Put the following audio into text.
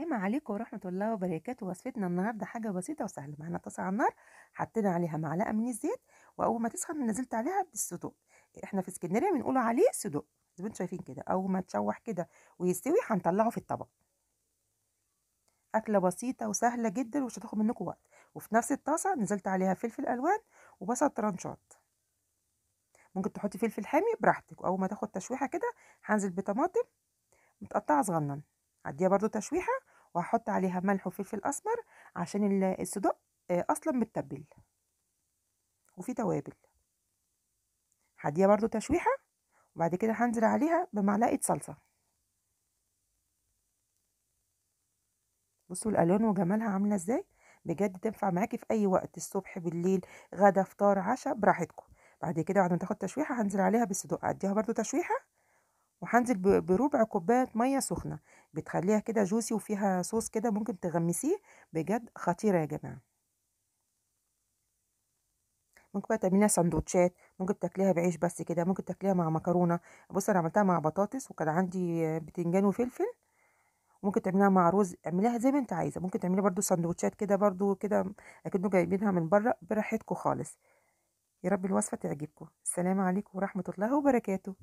السلام عليكم ورحمة الله وبركاته. وصفتنا النهاردة حاجة بسيطة وسهلة. معانا طاسة على النار، حطينا عليها معلقة من الزيت، وأول ما تسخن نزلت عليها بالصدوق. احنا في اسكندرية بنقول عليه صدوق، زي ما انتم شايفين كده. أول ما تشوح كده ويستوي هنطلعه في الطبق. أكلة بسيطة وسهلة جدا ومش هتاخد منكم وقت. وفي نفس الطاسة نزلت عليها فلفل ألوان وبصل طرنشات. ممكن تحطي فلفل حامي براحتك. وأول ما تاخد تشويحة كده هنزل بطماطم متقطعة صغنن، هديها برضو تشويحة، وهحط عليها ملح وفلفل أسمر عشان الصدق أصلا متبل وفي توابل. هديها برضو تشويحة، وبعد كده هنزل عليها بمعلقة صلصة. بصوا الألوان وجمالها عاملة ازاي، بجد تنفع معاكي في أي وقت، الصبح بالليل غدا فطار عشاء براحتكم. بعد كده بعد ما تاخد تشويحة هنزل عليها بالصدق، هديها برضو تشويحة، وهنزل بربع كوباية مية سخنة، بتخليها كده جوسي وفيها صوص كده ممكن تغمسيه. بجد خطيرة يا جماعة. ممكن بقى تعمليها سندوتشات، ممكن تاكليها بعيش بس كده، ممكن تاكليها مع مكرونه. بص انا عملتها مع بطاطس، وكان عندي بتنجان وفلفل. ممكن تعمليها مع رز، اعمليها زي ما انت عايزه. ممكن تعملي برضو سندوتشات كده برضو كده، اكنه جايبينها من بره، براحتكم خالص. يا رب الوصفه تعجبكم. السلام عليكم ورحمه الله وبركاته.